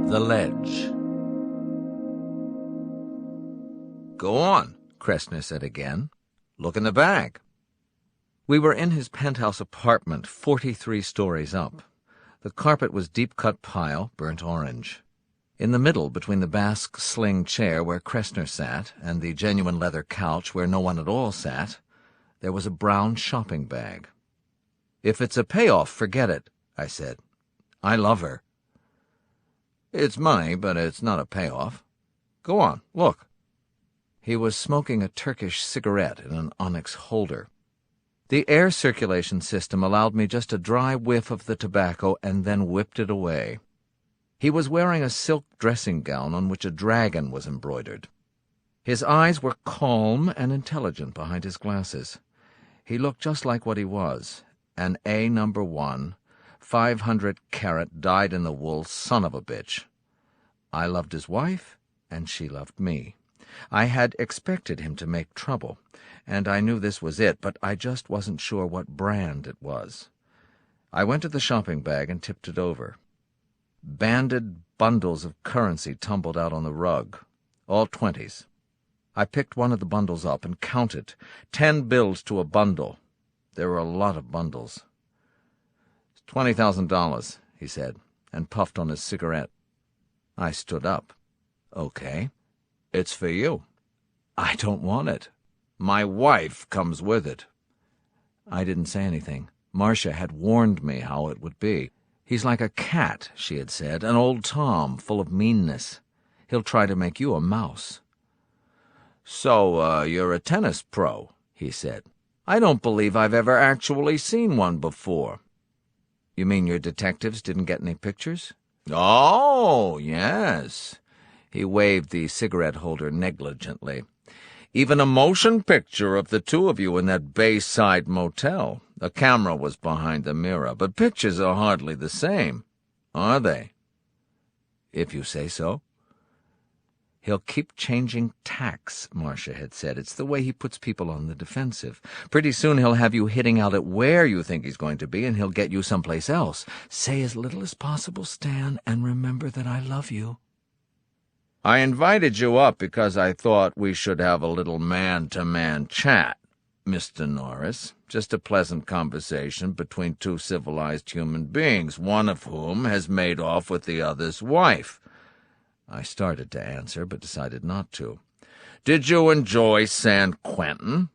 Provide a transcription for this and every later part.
The ledge. "Go on," Kressner said again. "Look in the bag." We were in his penthouse apartment, 43 stories up. The carpet was deep-cut pile, burnt orange. In the middle, between the Basque sling chair where Kressner sat and the genuine leather couch where no one at all sat, there was a brown shopping bag. "If it's a payoff, forget it," I said. "I love her." "It's money, but it's not a payoff. Go on, look." He was smoking a Turkish cigarette in an onyx holder. The air circulation system allowed me just a dry whiff of the tobacco and then whipped it away. He was wearing a silk dressing gown on which a dragon was embroidered. His eyes were calm and intelligent behind his glasses. He looked just like what he was, an A number 1, 500-carat, dyed-in-the-wool son of a bitch. I loved his wife, and she loved me. I had expected him to make trouble, and I knew this was it, but I just wasn't sure what brand it was. I went to the shopping bag and tipped it over. Banded bundles of currency tumbled out on the rug, all 20s. I picked one of the bundles up and counted, 10 bills to a bundle. There were a lot of bundles. $20,000, he said, and puffed on his cigarette. I stood up. "Okay. It's for you." "I don't want it." "My wife comes with it." I didn't say anything. Marcia had warned me how it would be. "He's like a cat," she had said, "an old Tom, full of meanness. He'll try to make you a mouse." "So, you're a tennis pro," he said. "I don't believe I've ever actually seen one before." "You mean your detectives didn't get any pictures?" "Oh, yes." He waved the cigarette holder negligently. "Even a motion picture of the two of you in that Bayside motel. A camera was behind the mirror, but pictures are hardly the same, are they?" "If you say so." "He'll keep changing tacks," Marcia had said. "It's the way he puts people on the defensive. Pretty soon he'll have you hitting out at where you think he's going to be, and he'll get you someplace else. Say as little as possible, Stan, and remember that I love you." "I invited you up because I thought we should have a little man-to-man chat, Mr. Noris. Just a pleasant conversation between two civilized human beings, one of whom has made off with the other's wife." I started to answer, but decided not to. "Did you enjoy San Quentin?"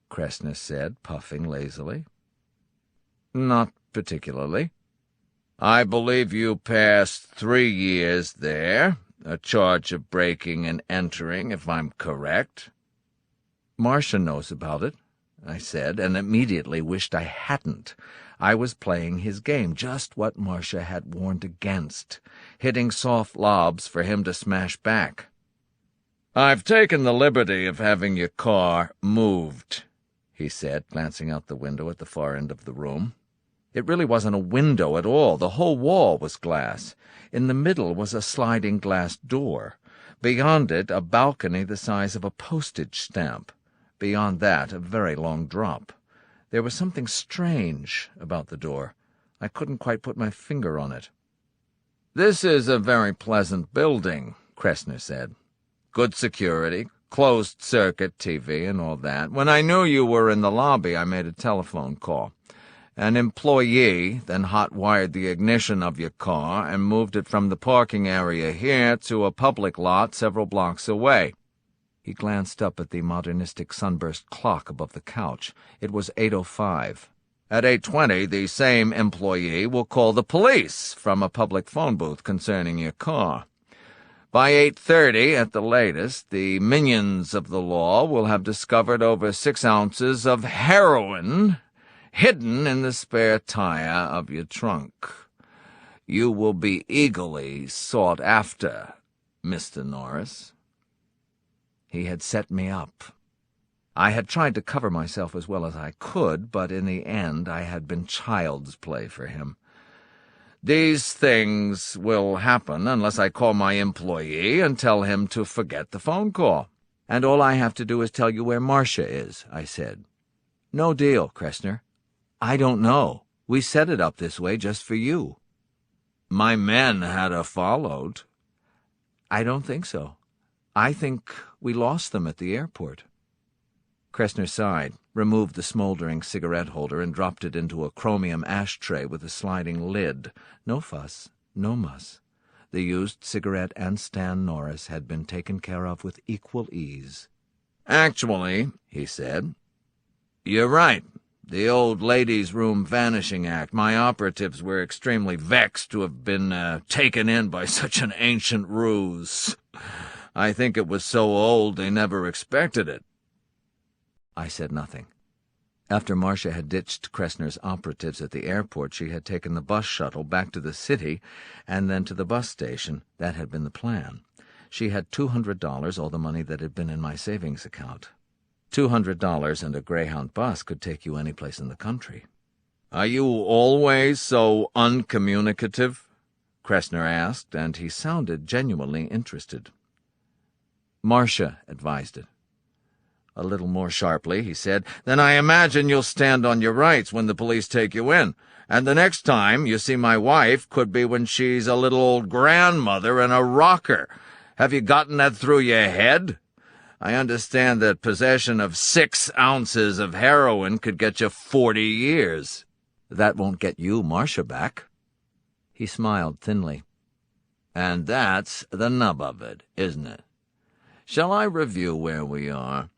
Kressner said, puffing lazily. "Not particularly." "I believe you passed 3 years there, a charge of breaking and entering, if I'm correct." "Marcia knows about it," I said, and immediately wished I hadn't. I was playing his game, just what Marcia had warned against, hitting soft lobs for him to smash back. "I've taken the liberty of having your car moved," he said, glancing out the window at the far end of the room. It really wasn't a window at all. The whole wall was glass. In the middle was a sliding glass door. Beyond it, a balcony the size of a postage stamp. Beyond that, a very long drop. There was something strange about the door. I couldn't quite put my finger on it. "This is a very pleasant building," Kressner said. "Good security, closed-circuit TV and all that. When I knew you were in the lobby, I made a telephone call. An employee then hot-wired the ignition of your car and moved it from the parking area here to a public lot several blocks away." He glanced up at the modernistic sunburst clock above the couch. It was 8:05. "At 8:20, the same employee will call the police from a public phone booth concerning your car. By 8:30, at the latest, the minions of the law will have discovered over 6 ounces of heroin hidden in the spare tire of your trunk. You will be eagerly sought after, Mr. Noris." He had set me up. I had tried to cover myself as well as I could, but in the end I had been child's play for him. "These things will happen unless I call my employee and tell him to forget the phone call." "And all I have to do is tell you where Marcia is," I said. "No deal, Kressner. I don't know. We set it up this way just for you." "My men had her followed," I don't think so. I think we lost them at the airport. Kressner sighed, removed the smoldering cigarette holder, and dropped it into a chromium ashtray with a sliding lid. No fuss, no muss. The used cigarette and Stan Noris had been taken care of with equal ease. "Actually," he said, "you're right. The old ladies' room vanishing act. My operatives were extremely vexed to have been taken in by such an ancient ruse. I think it was so old they never expected it." I said nothing. After Marcia had ditched Kressner's operatives at the airport, she had taken the bus shuttle back to the city and then to the bus station. That had been the plan. She had $200, all the money that had been in my savings account. $200 and a Greyhound bus could take you any place in the country. "Are you always so uncommunicative?" Kressner asked, and he sounded genuinely interested. Marcia advised it. A little more sharply, he said, "Then I imagine you'll stand on your rights when the police take you in. And the next time you see my wife could be when she's a little old grandmother in a rocker. Have you gotten that through your head? I understand that possession of 6 ounces of heroin could get you 40 years. That won't get you Marcia back." He smiled thinly. "And that's the nub of it, isn't it? Shall I review where we are?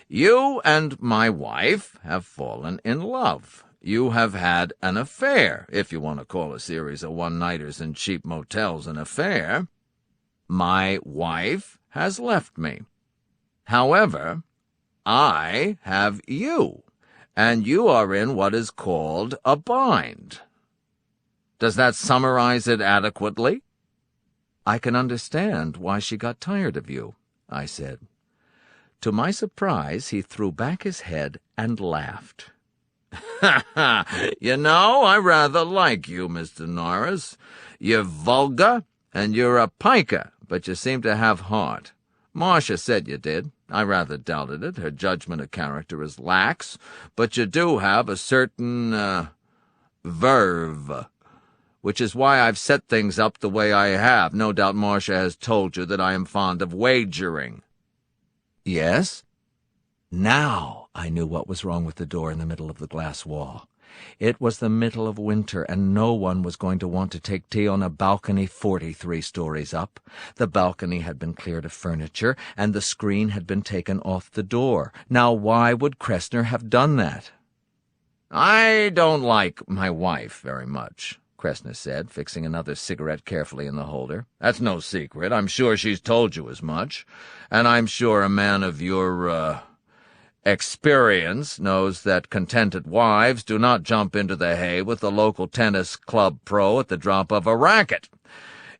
You and my wife have fallen in love. You have had an affair, if you want to call a series of one-nighters in cheap motels an affair. My wife has left me. However, I have you, and you are in what is called a bind. Does that summarize it adequately?" "I can understand why she got tired of you," I said. To my surprise, he threw back his head and laughed. "Ha ha! You know, I rather like you, Mr. Noris. You're vulgar, and you're a piker, but you seem to have heart. Marcia said you did. I rather doubted it. Her judgment of character is lax, but you do have a certain, verve, which is why I've set things up the way I have. No doubt Marcia has told you that I am fond of wagering." "Yes?" Now I knew what was wrong with the door in the middle of the glass wall. It was the middle of winter, and no one was going to want to take tea on a balcony 43 stories up. The balcony had been cleared of furniture, and the screen had been taken off the door. Now why would Kressner have done that? "I don't like my wife very much," Kressner said, fixing another cigarette carefully in the holder. "That's no secret. I'm sure she's told you as much. And I'm sure a man of your, experience knows that contented wives do not jump into the hay with the local tennis club pro at the drop of a racket.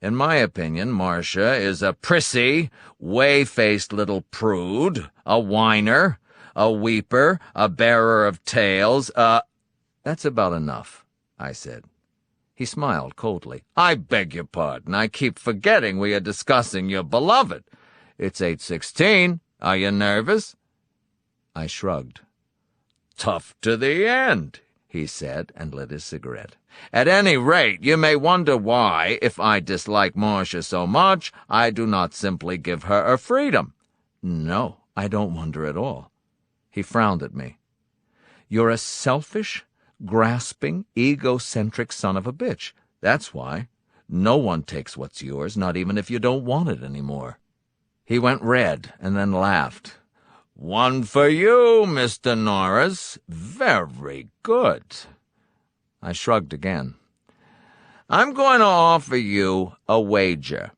In my opinion, Marcia is a prissy, whey-faced little prude, a whiner, a weeper, a bearer of tales, That's about enough," I said. He smiled coldly. "I beg your pardon. I keep forgetting we are discussing your beloved. It's 8:16. Are you nervous?" I shrugged. "Tough to the end," he said, and lit his cigarette. "At any rate, you may wonder why, if I dislike Marcia so much, I do not simply give her her freedom." "No, I don't wonder at all." He frowned at me. "You're a selfish, grasping, egocentric son of a bitch. That's why. No one takes what's yours, not even if you don't want it any more." He went red and then laughed. "One for you, Mr. Noris. Very good." I shrugged again. "I'm going to offer you a wager.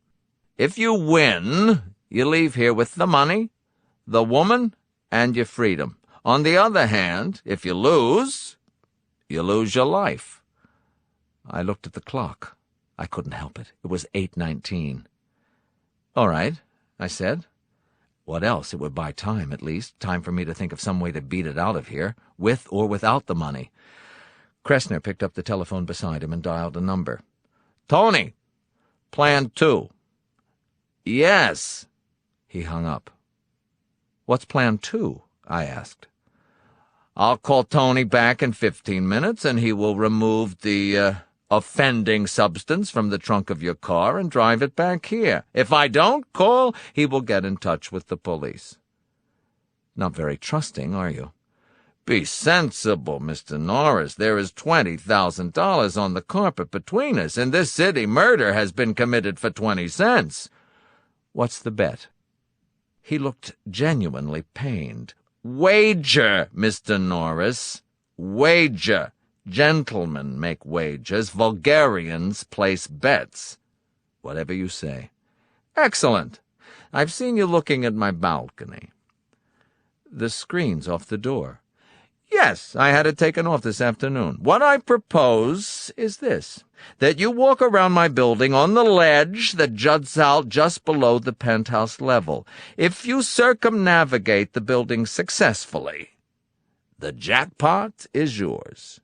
If you win, you leave here with the money, the woman, and your freedom. On the other hand, if you lose your life." I looked at the clock. I couldn't help it. It was 8:19. "All right," I said. What else? It would buy time, at least. Time for me to think of some way to beat it out of here, with or without the money. Kressner picked up the telephone beside him and dialed a number. "Tony, Plan 2. "Yes." He hung up. "What's Plan 2? I asked. "I'll call Tony back in 15 minutes, and he will remove the, offending substance from the trunk of your car and drive it back here. If I don't call, he will get in touch with the police." "Not very trusting, are you?" "Be sensible, Mr. Norris. There is $20,000 on the carpet between us. In this city, murder has been committed for 20 cents. "What's the bet?" He looked genuinely pained. "Wager, Mr. Norris. Wager. Gentlemen make wagers. Vulgarians place bets." "Whatever you say." "Excellent. I've seen you looking at my balcony." "The screen's off the door." "Yes, I had it taken off this afternoon. What I propose is this, that you walk around my building on the ledge that juts out just below the penthouse level. If you circumnavigate the building successfully, the jackpot is yours."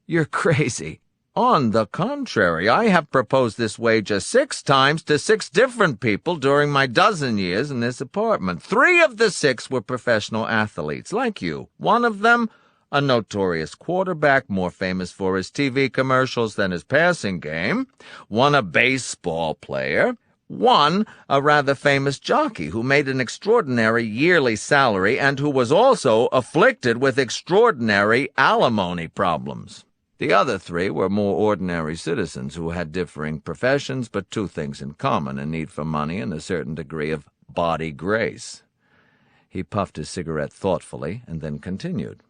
"You're crazy." "On the contrary, I have proposed this wager 6 times to 6 different people during my dozen years in this apartment. 3 of the 6 were professional athletes, like you. 1 of them, a notorious quarterback, more famous for his TV commercials than his passing game. 1, a baseball player. 1, a rather famous jockey who made an extraordinary yearly salary and who was also afflicted with extraordinary alimony problems. The other 3 were more ordinary citizens who had differing professions, but 2 things in common: a need for money and a certain degree of body grace." He puffed his cigarette thoughtfully and then continued.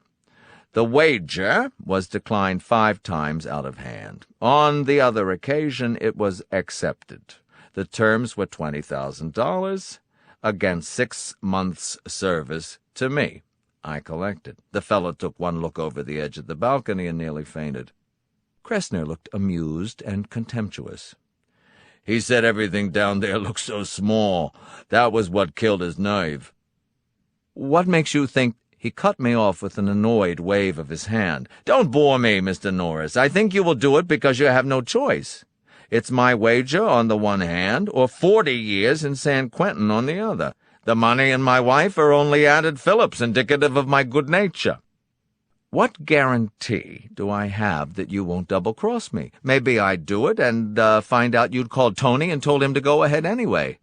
"The wager was declined 5 times out of hand. On the other occasion it was accepted. The terms were $20,000 against 6 months' service to me. I collected. The fellow took 1 look over the edge of the balcony and nearly fainted." Kressner looked amused and contemptuous. "He said everything down there looked so small. That was what killed his nerve." "What makes you think—" He cut me off with an annoyed wave of his hand. "Don't bore me, Mr. Norris. I think you will do it because you have no choice. It's my wager on the one hand, or 40 years in San Quentin on the other. The money and my wife are only added Phillips, indicative of my good nature." "What guarantee do I have that you won't double-cross me? Maybe I'd do it and find out you'd called Tony and told him to go ahead anyway."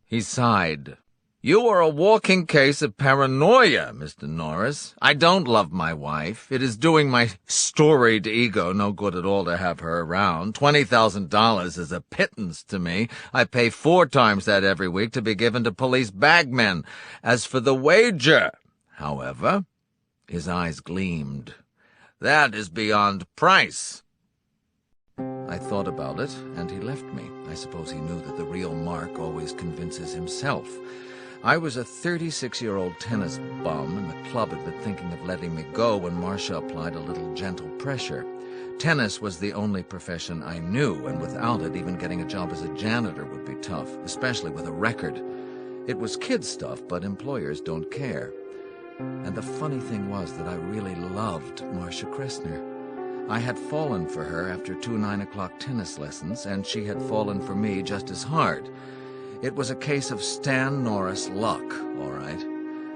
He sighed. "You are a walking case of paranoia, Mr. Norris. I don't love my wife. It is doing my storied ego no good at all to have her around. $20,000 is a pittance to me. I pay 4 times that every week to be given to police bagmen. As for the wager, however," his eyes gleamed, "that is beyond price." I thought about it, and he left me. I suppose he knew that the real Mark always convinces himself. I was a 36-year-old tennis bum, and the club had been thinking of letting me go when Marcia applied a little gentle pressure. Tennis was the only profession I knew, and without it, even getting a job as a janitor would be tough, especially with a record. It was kid stuff, but employers don't care. And the funny thing was that I really loved Marcia Kressner. I had fallen for her after 2 9 o'clock tennis lessons, and she had fallen for me just as hard. It was a case of Stan Norris luck, all right.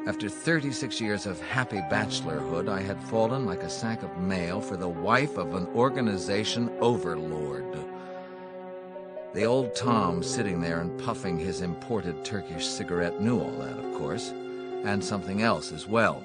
After 36 years of happy bachelorhood, I had fallen like a sack of mail for the wife of an organization overlord. The old Tom sitting there and puffing his imported Turkish cigarette knew all that, of course, and something else as well.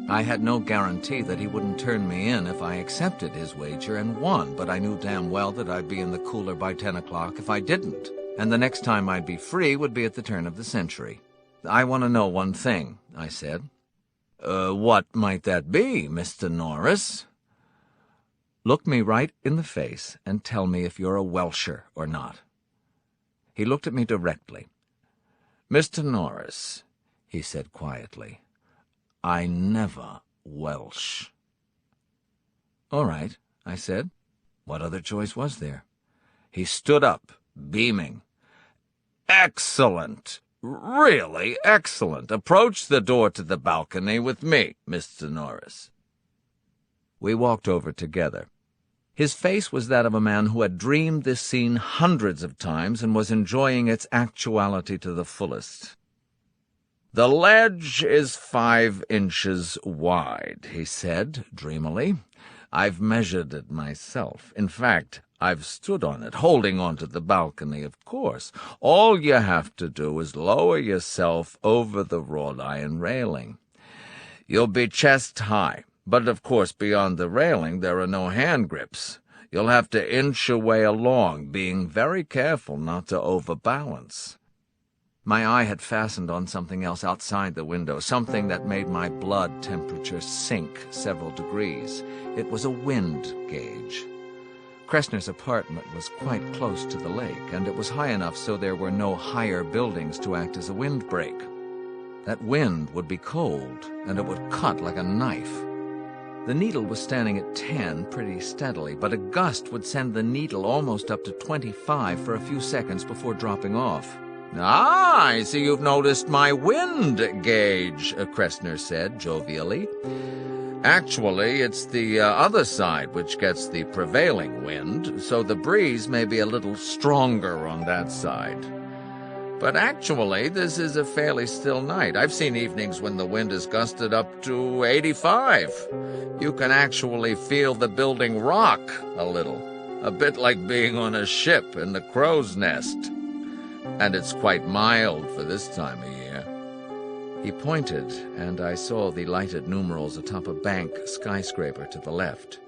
I had no guarantee that he wouldn't turn me in if I accepted his wager and won, but I knew damn well that I'd be in the cooler by 10 o'clock if I didn't, and the next time I'd be free would be at the turn of the century. "I want to know one thing," I said. What might that be, Mr. Norris?" "Look me right in the face and tell me if you're a Welsher or not." He looked at me directly. "Mr. Norris," he said quietly, "I never Welsh." "All right," I said. What other choice was there? He stood up, beaming. "Excellent! Really excellent! Approach the door to the balcony with me, Mr. Norris." We walked over together. His face was that of a man who had dreamed this scene hundreds of times and was enjoying its actuality to the fullest. "The ledge is 5 inches wide," he said dreamily. I've measured it myself. In fact, I've stood on it, holding onto the balcony, of course. All you have to do is lower yourself over the wrought iron railing. You'll be chest high, but of course beyond the railing there are no hand grips. You'll have to inch your way along, being very careful not to overbalance. My eye had fastened on something else outside the window, something that made my blood temperature sink several degrees. It was a wind gauge. Kressner's apartment was quite close to the lake, and it was high enough so there were no higher buildings to act as a windbreak. That wind would be cold, and it would cut like a knife. The needle was standing at 10 pretty steadily, but a gust would send the needle almost up to 25 for a few seconds before dropping off. "Ah, I see you've noticed my wind gauge," Kressner said jovially. "Actually, it's the other side which gets the prevailing wind, so the breeze may be a little stronger on that side. But actually, this is a fairly still night. I've seen evenings when the wind has gusted up to 85. You can actually feel the building rock a little, a bit like being on a ship in the crow's nest. And it's quite mild for this time of year." He pointed, and I saw the lighted numerals atop a bank skyscraper to the left.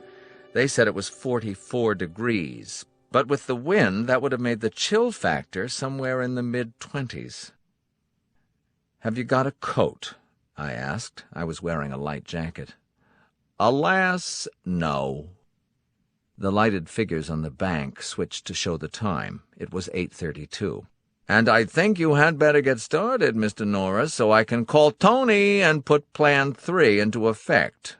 They said it was 44 degrees, but with the wind that would have made the chill factor somewhere in the mid-20s. "Have you got a coat?" I asked. I was wearing a light jacket. "Alas, no." The lighted figures on the bank switched to show the time. It was 8:32. "And I think you had better get started, Mr. Noris, so I can call Tony and put Plan 3 into effect.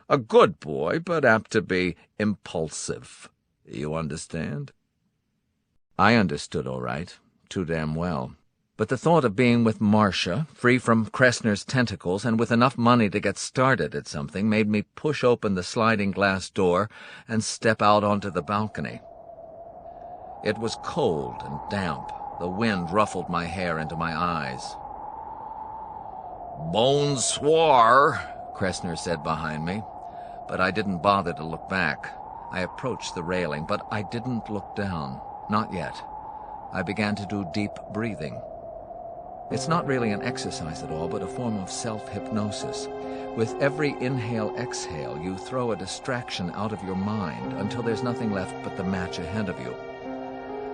A good boy, but apt to be impulsive. You understand?" I understood all right, too damn well. But the thought of being with Marcia, free from Kressner's tentacles and with enough money to get started at something, made me push open the sliding glass door and step out onto the balcony. It was cold and damp. The wind ruffled my hair into my eyes. "Bonsoir," Kressner said behind me, but I didn't bother to look back. I approached the railing, but I didn't look down. Not yet. I began to do deep breathing. It's not really an exercise at all, but a form of self-hypnosis. With every inhale-exhale, you throw a distraction out of your mind until there's nothing left but the match ahead of you.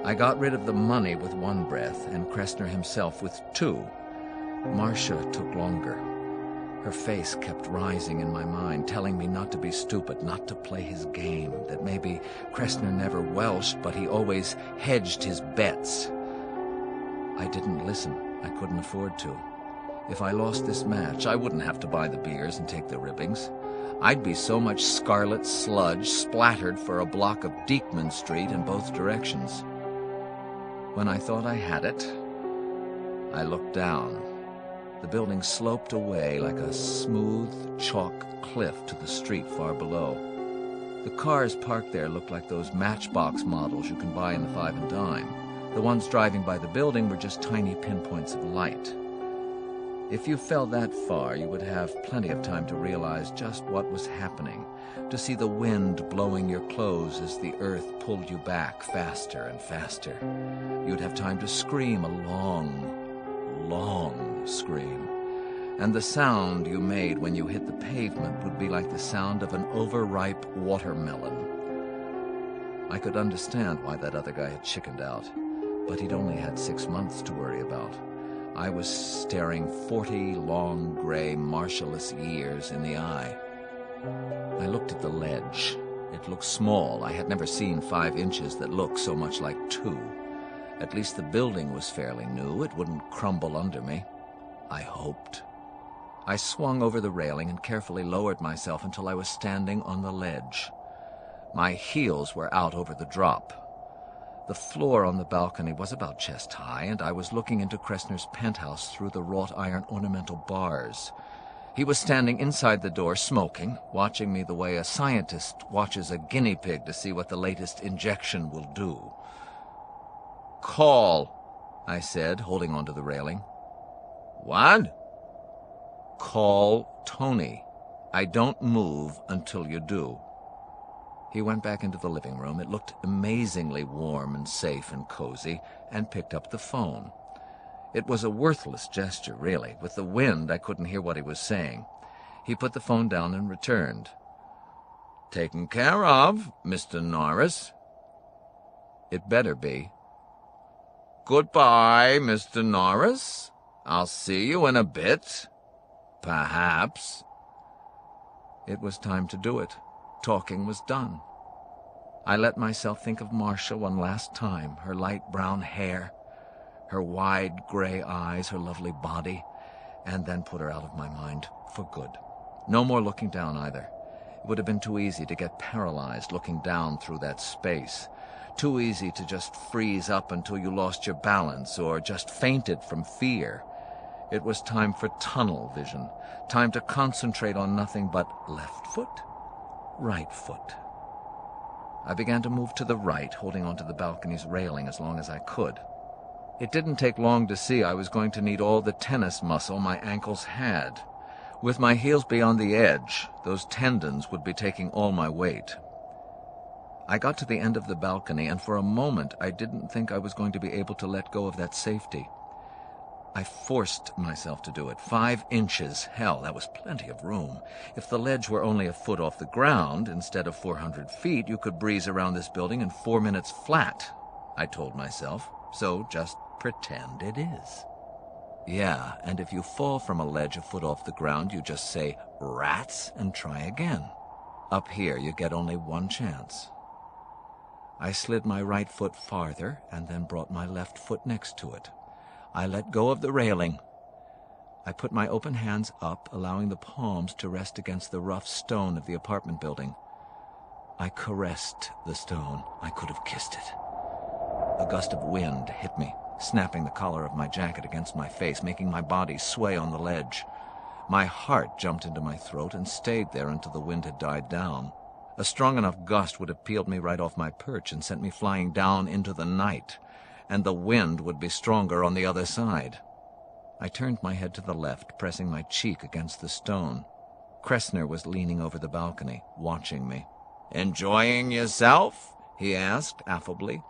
I got rid of the money with one breath, and Kressner himself with two. Marcia took longer. Her face kept rising in my mind, telling me not to be stupid, not to play his game, that maybe Kressner never welched, but he always hedged his bets. I didn't listen. I couldn't afford to. If I lost this match, I wouldn't have to buy the beers and take the ribbings. I'd be so much scarlet sludge splattered for a block of Diekman Street in both directions. When I thought I had it, I looked down. The building sloped away like a smooth chalk cliff to the street far below. The cars parked there looked like those Matchbox models you can buy in the Five and Dime. The ones driving by the building were just tiny pinpoints of light. If you fell that far, you would have plenty of time to realize just what was happening, to see the wind blowing your clothes as the earth pulled you back faster and faster. You'd have time to scream a long, long scream, and the sound you made when you hit the pavement would be like the sound of an overripe watermelon. I could understand why that other guy had chickened out, but he'd only had 6 months to worry about. I was staring 40 long, gray, marshalless years in the eye. I looked at the ledge. It looked small. I had never seen 5 inches that looked so much like 2. At least the building was fairly new. It wouldn't crumble under me. I hoped. I swung over the railing and carefully lowered myself until I was standing on the ledge. My heels were out over the drop. The floor on the balcony was about chest high, and I was looking into Kressner's penthouse through the wrought iron ornamental bars. He was standing inside the door, smoking, watching me the way a scientist watches a guinea pig to see what the latest injection will do. "Call," I said, holding onto the railing. "What?" "Call Tony. I don't move until you do." He went back into the living room. It looked amazingly warm and safe and cozy, and picked up the phone. It was a worthless gesture, really. With the wind, I couldn't hear what he was saying. He put the phone down and returned. "Taken care of, Mr. Noris." "It better be." "Goodbye, Mr. Noris. I'll see you in a bit. Perhaps." It was time to do it. Talking was done. I let myself think of Marcia one last time, her light brown hair, her wide gray eyes, her lovely body, and then put her out of my mind for good. No more looking down either. It would have been too easy to get paralyzed looking down through that space. Too easy to just freeze up until you lost your balance or just fainted from fear. It was time for tunnel vision, time to concentrate on nothing but left foot, right foot. I began to move to the right, holding onto the balcony's railing as long as I could. It didn't take long to see I was going to need all the tennis muscle my ankles had. With my heels beyond the edge, those tendons would be taking all my weight. I got to the end of the balcony, and for a moment I didn't think I was going to be able to let go of that safety. I forced myself to do it. 5 inches. Hell, that was plenty of room. If the ledge were only a foot off the ground, instead of 400 feet, you could breeze around this building in 4 minutes flat, I told myself. So just pretend it is. Yeah, and if you fall from a ledge a foot off the ground, you just say, "Rats," and try again. Up here, you get only one chance. I slid my right foot farther, and then brought my left foot next to it. I let go of the railing. I put my open hands up, allowing the palms to rest against the rough stone of the apartment building. I caressed the stone. I could have kissed it. A gust of wind hit me, snapping the collar of my jacket against my face, making my body sway on the ledge. My heart jumped into my throat and stayed there until the wind had died down. A strong enough gust would have peeled me right off my perch and sent me flying down into the night, and the wind would be stronger on the other side. I turned my head to the left, pressing my cheek against the stone. Kressner was leaning over the balcony, watching me. "Enjoying yourself?" he asked affably.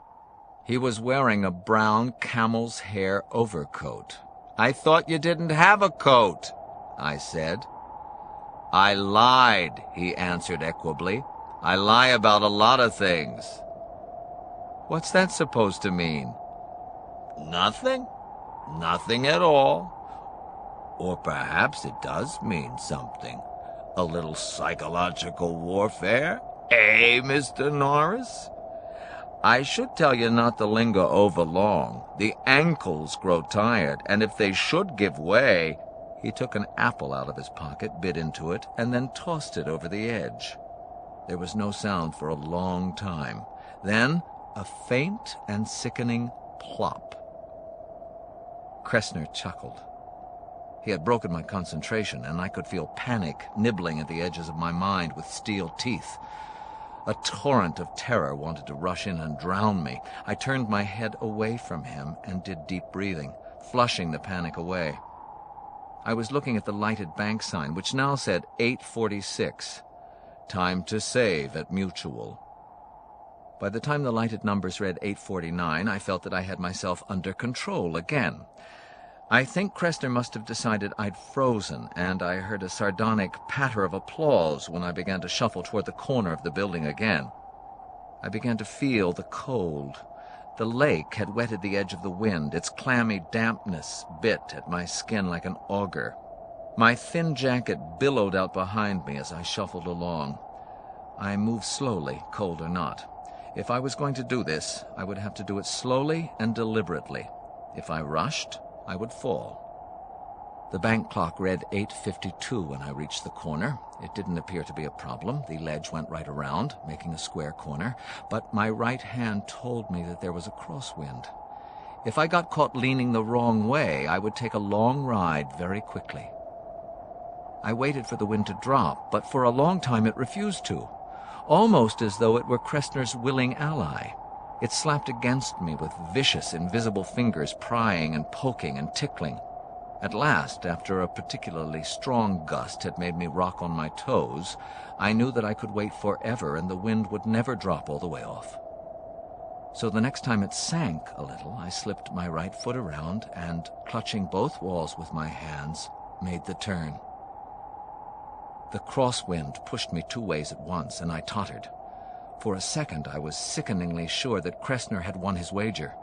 He was wearing a brown camel's hair overcoat. "I thought you didn't have a coat," I said. "I lied," he answered equably. "I lie about a lot of things." "What's that supposed to mean?" "Nothing. Nothing at all. Or perhaps it does mean something. A little psychological warfare, eh, Mr. Noris? I should tell you not to linger over long. The ankles grow tired, and if they should give way—" He took an apple out of his pocket, bit into it, and then tossed it over the edge. There was no sound for a long time. Then a faint and sickening plop. Kressner chuckled. He had broken my concentration, and I could feel panic nibbling at the edges of my mind with steel teeth. A torrent of terror wanted to rush in and drown me. I turned my head away from him and did deep breathing, flushing the panic away. I was looking at the lighted bank sign, which now said 8:46. Time to save at Mutual. By the time the lighted numbers read 8:49, I felt that I had myself under control again. I think Kressner must have decided I'd frozen, and I heard a sardonic patter of applause when I began to shuffle toward the corner of the building again. I began to feel the cold. The lake had wetted the edge of the wind. Its clammy dampness bit at my skin like an auger. My thin jacket billowed out behind me as I shuffled along. I moved slowly, cold or not. If I was going to do this, I would have to do it slowly and deliberately. If I rushed, I would fall. The bank clock read 8:52 when I reached the corner. It didn't appear to be a problem. The ledge went right around, making a square corner, but my right hand told me that there was a crosswind. If I got caught leaning the wrong way, I would take a long ride very quickly. I waited for the wind to drop, but for a long time it refused to, almost as though it were Kressner's willing ally. It slapped against me with vicious, invisible fingers, prying and poking and tickling. At last, after a particularly strong gust had made me rock on my toes, I knew that I could wait forever and the wind would never drop all the way off. So the next time it sank a little, I slipped my right foot around and, clutching both walls with my hands, made the turn. The crosswind pushed me 2 ways at once, and I tottered. For a second I was sickeningly sure that Kressner had won his wager.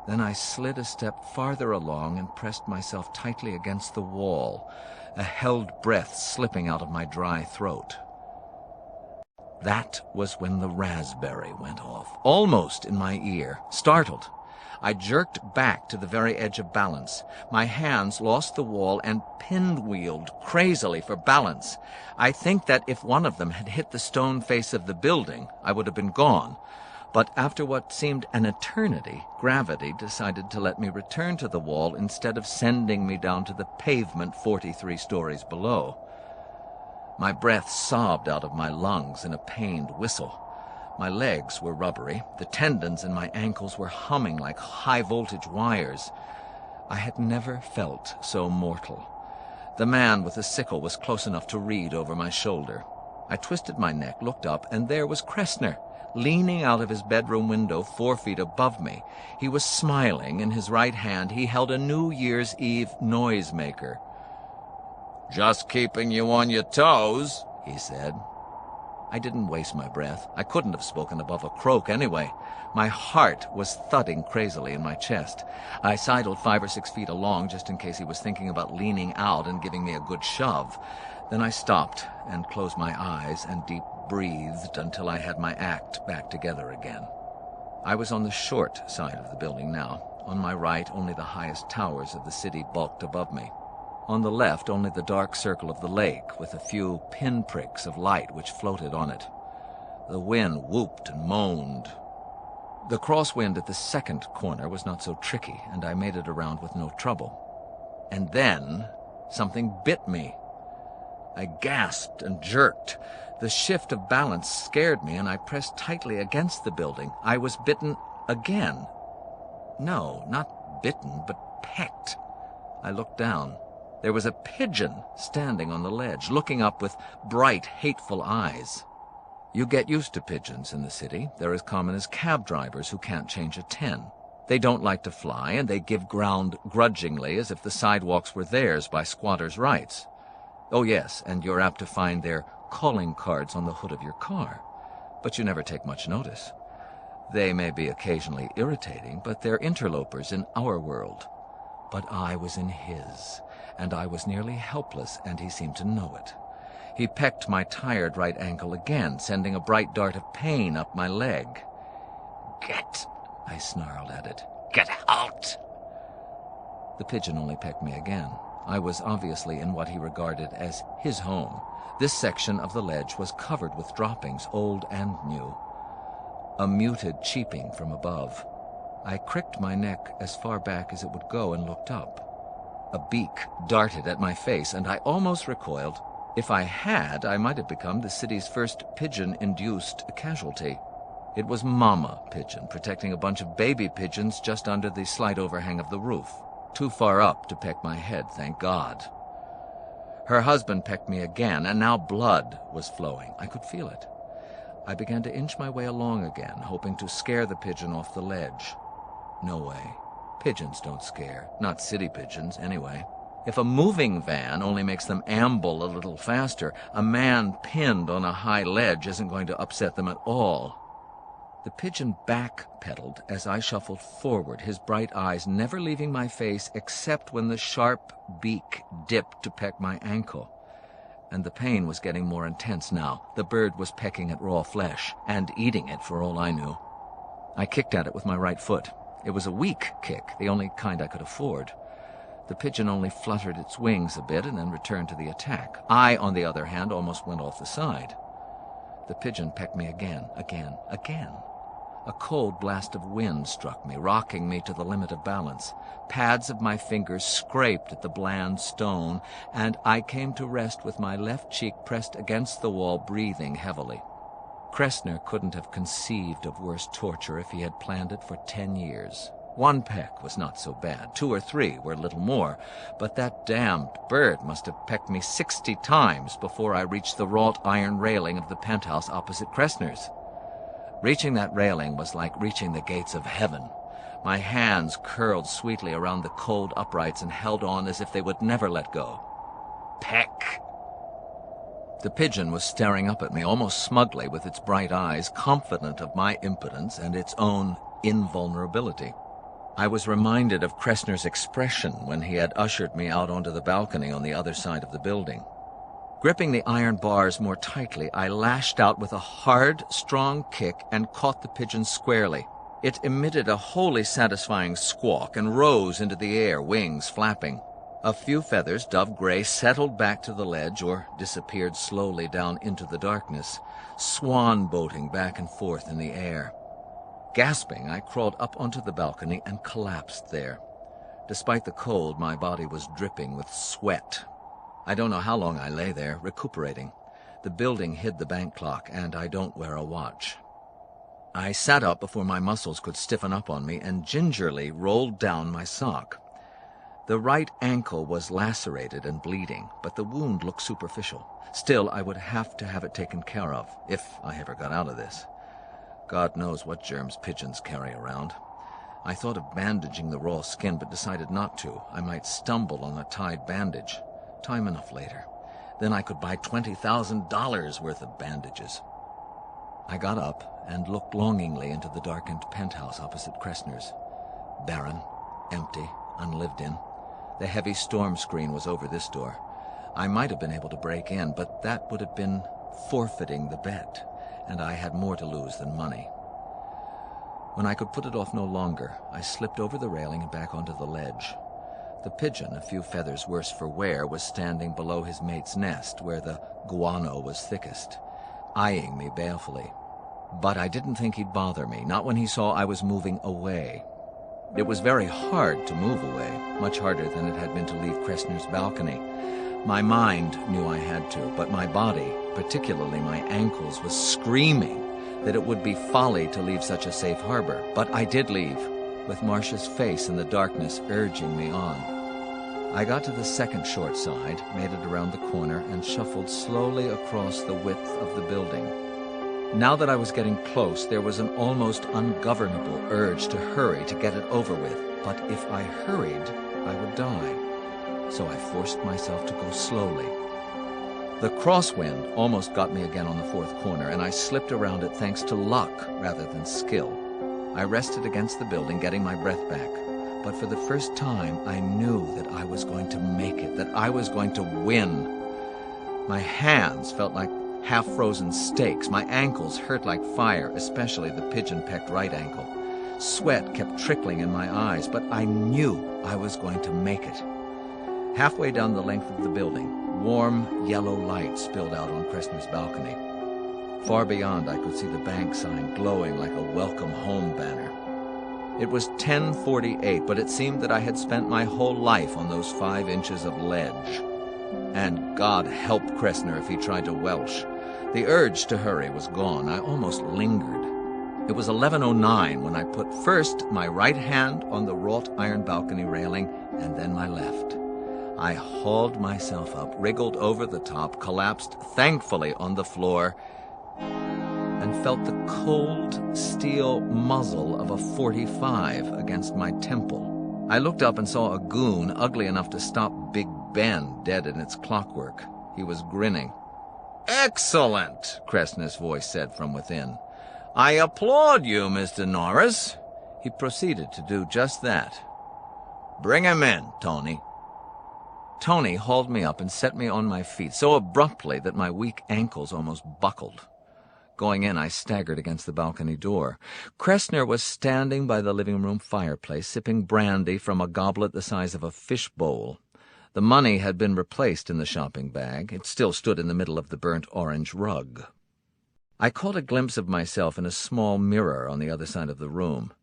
Then I slid a step farther along and pressed myself tightly against the wall, a held breath slipping out of my dry throat. That was when the raspberry went off, almost in my ear. Startled, I jerked back to the very edge of balance. My hands lost the wall and pinwheeled crazily for balance. I think that if one of them had hit the stone face of the building, I would have been gone. But after what seemed an eternity, gravity decided to let me return to the wall instead of sending me down to the pavement 43 stories below. My breath sobbed out of my lungs in a pained whistle. My legs were rubbery. The tendons in my ankles were humming like high-voltage wires. I had never felt so mortal. The man with the sickle was close enough to read over my shoulder. I twisted my neck, looked up, and there was Kressner, leaning out of his bedroom window 4 feet above me. He was smiling. In his right hand he held a New Year's Eve noisemaker. "Just keeping you on your toes," he said. I didn't waste my breath. I couldn't have spoken above a croak anyway. My heart was thudding crazily in my chest. I sidled 5 or 6 feet along just in case he was thinking about leaning out and giving me a good shove. Then I stopped and closed my eyes and deep breathed until I had my act back together again. I was on the short side of the building now. On my right, only the highest towers of the city bulked above me. On the left, only the dark circle of the lake, with a few pinpricks of light which floated on it. The wind whooped and moaned. The crosswind at the second corner was not so tricky, and I made it around with no trouble. And then something bit me. I gasped and jerked. The shift of balance scared me, and I pressed tightly against the building. I was bitten again. No, not bitten, but pecked. I looked down. There was a pigeon standing on the ledge, looking up with bright, hateful eyes. You get used to pigeons in the city. They're as common as cab drivers who can't change a 10. They don't like to fly, and they give ground grudgingly as if the sidewalks were theirs by squatters' rights. Oh yes, and you're apt to find their calling cards on the hood of your car. But you never take much notice. They may be occasionally irritating, but they're interlopers in our world. But I was in his, and I was nearly helpless, and he seemed to know it. He pecked my tired right ankle again, sending a bright dart of pain up my leg. "Get," I snarled at it. "Get out!" The pigeon only pecked me again. I was obviously in what he regarded as his home. This section of the ledge was covered with droppings, old and new. A muted cheeping from above. I cricked my neck as far back as it would go and looked up. A beak darted at my face, and I almost recoiled. If I had, I might have become the city's first pigeon-induced casualty. It was Mama Pigeon, protecting a bunch of baby pigeons just under the slight overhang of the roof. Too far up to peck my head, thank God. Her husband pecked me again, and now blood was flowing. I could feel it. I began to inch my way along again, hoping to scare the pigeon off the ledge. No way. Pigeons don't scare. Not city pigeons, anyway. If a moving van only makes them amble a little faster, a man pinned on a high ledge isn't going to upset them at all. The pigeon backpedaled as I shuffled forward, his bright eyes never leaving my face except when the sharp beak dipped to peck my ankle. And the pain was getting more intense now. The bird was pecking at raw flesh, and eating it for all I knew. I kicked at it with my right foot. It was a weak kick, the only kind I could afford. The pigeon only fluttered its wings a bit and then returned to the attack. I, on the other hand, almost went off the side. The pigeon pecked me again. A cold blast of wind struck me, rocking me to the limit of balance. Pads of my fingers scraped at the bland stone, and I came to rest with my left cheek pressed against the wall, breathing heavily. Kressner couldn't have conceived of worse torture if he had planned it for 10 years. One peck was not so bad. 2 or 3 were little more, but that damned bird must have pecked me 60 times before I reached the wrought iron railing of the penthouse opposite Kressner's. Reaching that railing was like reaching the gates of heaven. My hands curled sweetly around the cold uprights and held on as if they would never let go. Peck! The pigeon was staring up at me almost smugly with its bright eyes, confident of my impotence and its own invulnerability. I was reminded of Kressner's expression when he had ushered me out onto the balcony on the other side of the building. Gripping the iron bars more tightly, I lashed out with a hard, strong kick and caught the pigeon squarely. It emitted a wholly satisfying squawk and rose into the air, wings flapping. A few feathers, dove gray, settled back to the ledge or disappeared slowly down into the darkness, swan-boating back and forth in the air. Gasping, I crawled up onto the balcony and collapsed there. Despite the cold, my body was dripping with sweat. I don't know how long I lay there, recuperating. The building hid the bank clock, and I don't wear a watch. I sat up before my muscles could stiffen up on me and gingerly rolled down my sock. The right ankle was lacerated and bleeding, but the wound looked superficial. Still, I would have to have it taken care of, if I ever got out of this. God knows what germs pigeons carry around. I thought of bandaging the raw skin, but decided not to. I might stumble on a tied bandage. Time enough later. Then I could buy $20,000 worth of bandages. I got up and looked longingly into the darkened penthouse opposite Kressner's. Barren, empty, unlived in. The heavy storm screen was over this door. I might have been able to break in, but that would have been forfeiting the bet, and I had more to lose than money. When I could put it off no longer, I slipped over the railing and back onto the ledge. The pigeon, a few feathers worse for wear, was standing below his mate's nest, where the guano was thickest, eyeing me balefully. But I didn't think he'd bother me, not when he saw I was moving away. It was very hard to move away, much harder than it had been to leave Kressner's balcony. My mind knew I had to, but my body, particularly my ankles, was screaming that it would be folly to leave such a safe harbor. But I did leave, with Marcia's face in the darkness urging me on. I got to the second short side, made it around the corner, and shuffled slowly across the width of the building. Now that I was getting close, there was an almost ungovernable urge to hurry to get it over with. But if I hurried, I would die. So I forced myself to go slowly. The crosswind almost got me again on the fourth corner, and I slipped around it thanks to luck rather than skill. I rested against the building, getting my breath back. But for the first time, I knew that I was going to make it, that I was going to win. My hands felt like half-frozen steaks. My ankles hurt like fire, especially the pigeon-pecked right ankle. Sweat kept trickling in my eyes, but I knew I was going to make it. Halfway down the length of the building, warm yellow light spilled out on Kressner's balcony. Far beyond, I could see the bank sign glowing like a welcome home banner. It was 10:48, but it seemed that I had spent my whole life on those 5 inches of ledge. And God help Kressner if he tried to welsh. The urge to hurry was gone. I almost lingered. It was 11:09 when I put first my right hand on the wrought iron balcony railing and then my left. I hauled myself up, wriggled over the top, collapsed thankfully on the floor, and felt the cold steel muzzle of a .45 against my temple. I looked up and saw a goon ugly enough to stop Big Ben dead in its clockwork. He was grinning. "Excellent," Kressner's voice said from within. "I applaud you, Mr. Noris." He proceeded to do just that. "Bring him in, Tony." Tony hauled me up and set me on my feet so abruptly that my weak ankles almost buckled. Going in, I staggered against the balcony door. Kressner was standing by the living-room fireplace, sipping brandy from a goblet the size of a fish bowl. The money had been replaced in the shopping bag. It still stood in the middle of the burnt orange rug. I caught a glimpse of myself in a small mirror on the other side of the room.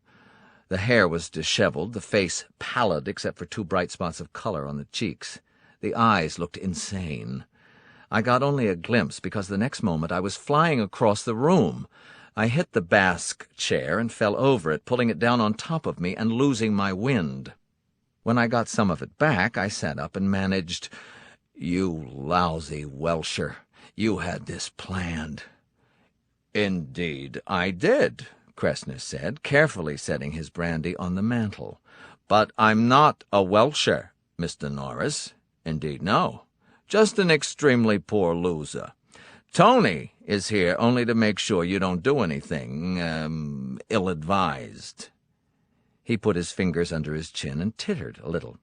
The hair was disheveled, the face pallid except for 2 bright spots of color on the cheeks. The eyes looked insane. I got only a glimpse because the next moment I was flying across the room. I hit the Basque chair and fell over it, pulling it down on top of me and losing my wind. When I got some of it back, I sat up and managed, "You lousy Welsher, you had this planned." "Indeed I did," Kressner said, carefully setting his brandy on the mantel. "But I'm not a Welsher, Mr. Noris. Indeed, no. Just an extremely poor loser. Tony is here only to make sure you don't do anything, ill-advised." He put his fingers under his chin and tittered a little.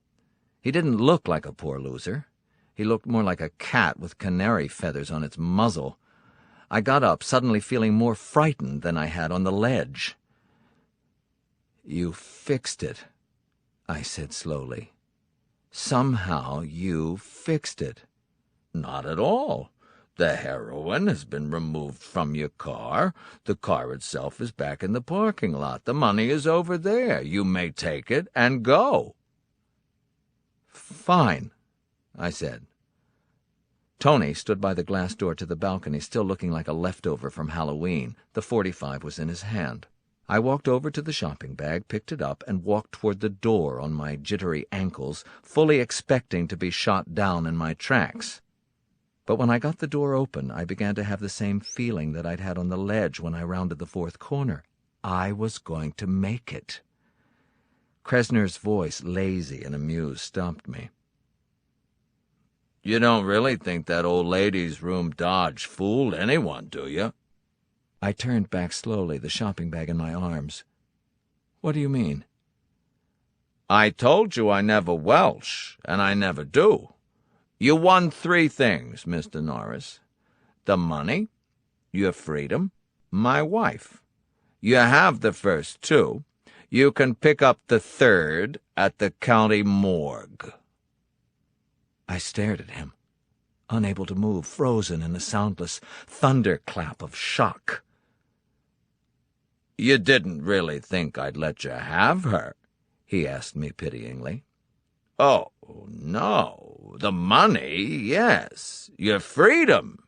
He didn't look like a poor loser. He looked more like a cat with canary feathers on its muzzle. I got up, suddenly feeling more frightened than I had on the ledge. "You fixed it," I said slowly. "Somehow you fixed it." "Not at all. The heroin has been removed from your car. The car itself is back in the parking lot. The money is over there. You may take it and go." "Fine," I said. Tony stood by the glass door to the balcony, still looking like a leftover from Halloween. The .45 was in his hand. I walked over to the shopping bag, picked it up, and walked toward the door on my jittery ankles, fully expecting to be shot down in my tracks. But when I got the door open, I began to have the same feeling that I'd had on the ledge when I rounded the fourth corner. I was going to make it. Kressner's voice, lazy and amused, stopped me. "You don't really think that old lady's room dodge fooled anyone, do you?" I turned back slowly, the shopping bag in my arms. "What do you mean?" "I told you I never Welsh, and I never do. You won 3 things, Mr. Noris. The money, your freedom, my wife. You have the first 2. You can pick up the 3rd at the county morgue." I stared at him, unable to move, frozen in a soundless thunderclap of shock. "You didn't really think I'd let you have her?" he asked me pityingly. "Oh, no. The money, yes. Your freedom,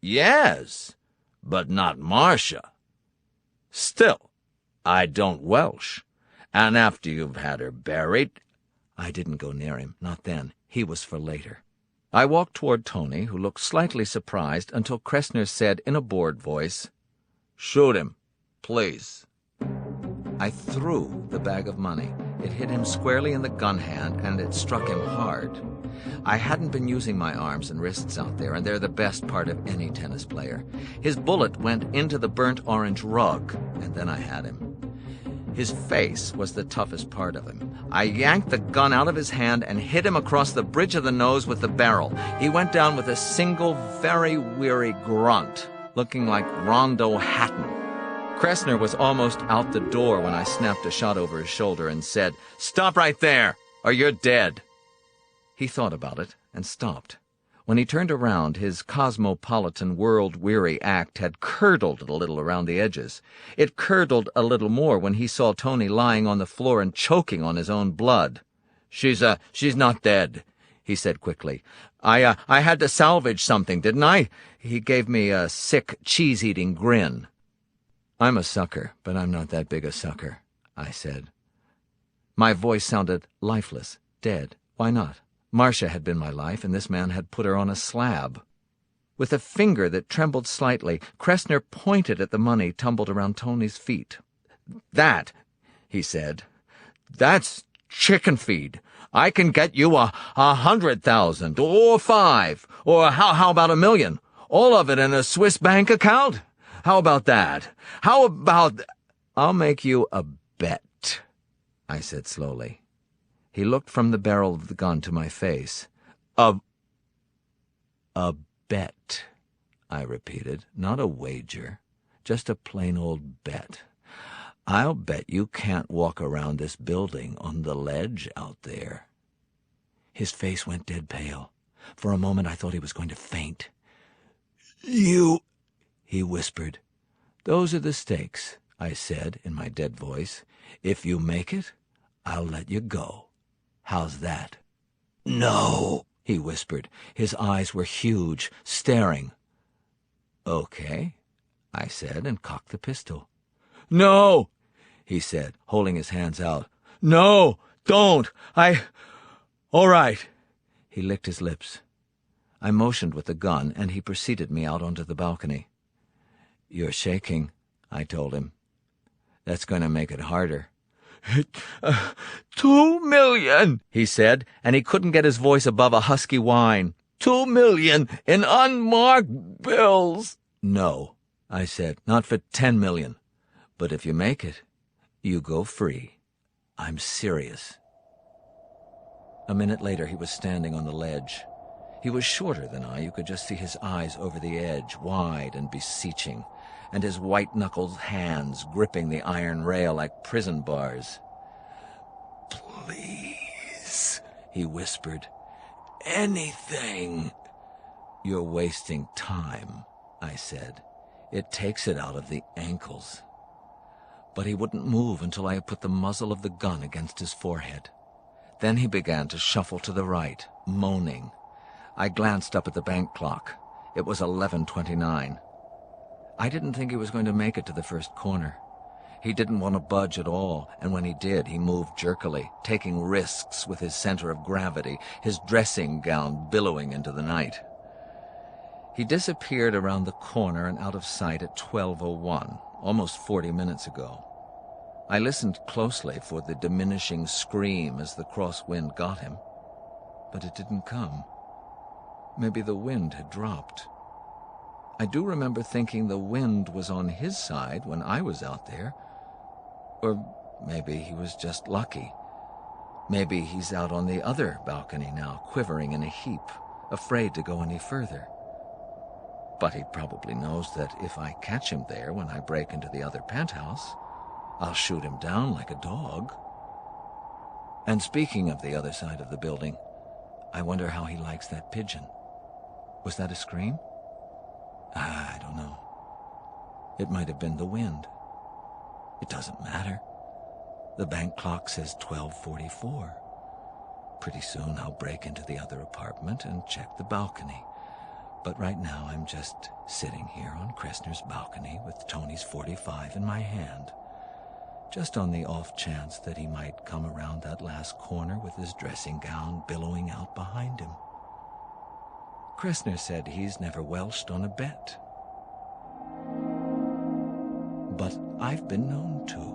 yes. But not Marcia. Still, I don't Welsh. And after you've had her buried—" I didn't go near him, not then. He was for later. I walked toward Tony, who looked slightly surprised, until Kressner said in a bored voice, "Shoot him, please." I threw the bag of money. It hit him squarely in the gun hand, and it struck him hard. I hadn't been using my arms and wrists out there, and they're the best part of any tennis player. His bullet went into the burnt orange rug, and then I had him. His face was the toughest part of him. I yanked the gun out of his hand and hit him across the bridge of the nose with the barrel. He went down with a single, very weary grunt, looking like Rondo Hatton. Kressner was almost out the door when I snapped a shot over his shoulder and said, "Stop right there, or you're dead." He thought about it and stopped. When he turned around, his cosmopolitan, world-weary act had curdled a little around the edges. It curdled a little more when he saw Tony lying on the floor and choking on his own blood. She's not dead," he said quickly. I had to salvage something, didn't I?" He gave me a sick, cheese-eating grin. "I'm a sucker, but I'm not that big a sucker," I said. My voice sounded lifeless, dead. Why not? Marcia had been my life, and this man had put her on a slab. With a finger that trembled slightly, Kressner pointed at the money tumbled around Tony's feet. "That," he said, "that's chicken feed. I can get you 100,000, or 5, or how about 1 million? All of it in a Swiss bank account? How about that? How about—" "I'll make you a bet," I said slowly. He looked from the barrel of the gun to my face. A bet," I repeated. "Not a wager. Just a plain old bet. I'll bet you can't walk around this building on the ledge out there." His face went dead pale. For a moment I thought he was going to faint. "You—" he whispered. "Those are the stakes," I said in my dead voice. "If you make it, I'll let you go. How's that?" "No," he whispered. His eyes were huge, staring. "Okay," I said, and cocked the pistol. "No," he said, holding his hands out. "No, don't. All right." He licked his lips. I motioned with the gun, and he preceded me out onto the balcony. "You're shaking," I told him. "That's going to make it harder." "$2 million, he said, and he couldn't get his voice above a husky whine. $2 million in unmarked bills." "No," I said, "not for $10 million. But if you make it, you go free. I'm serious." A minute later, he was standing on the ledge. He was shorter than I. You could just see his eyes over the edge, wide and beseeching, and his white-knuckled hands gripping the iron rail like prison bars. "Please," he whispered. "Anything." "You're wasting time," I said. "It takes it out of the ankles." But he wouldn't move until I had put the muzzle of the gun against his forehead. Then he began to shuffle to the right, moaning. I glanced up at the bank clock. It was 11:29. I didn't think he was going to make it to the first corner. He didn't want to budge at all, and when he did, he moved jerkily, taking risks with his center of gravity, his dressing gown billowing into the night. He disappeared around the corner and out of sight at 12:01, almost 40 minutes ago. I listened closely for the diminishing scream as the crosswind got him, but it didn't come. Maybe the wind had dropped. I do remember thinking the wind was on his side when I was out there. Or maybe he was just lucky. Maybe he's out on the other balcony now, quivering in a heap, afraid to go any further. But he probably knows that if I catch him there when I break into the other penthouse, I'll shoot him down like a dog. And speaking of the other side of the building, I wonder how he likes that pigeon. Was that a scream? I don't know. It might have been the wind. It doesn't matter. The bank clock says 12:44. Pretty soon I'll break into the other apartment and check the balcony. But right now I'm just sitting here on Kressner's balcony with Tony's .45 in my hand, just on the off chance that he might come around that last corner with his dressing gown billowing out behind him. Kressner said he's never welched on a bet. But I've been known to.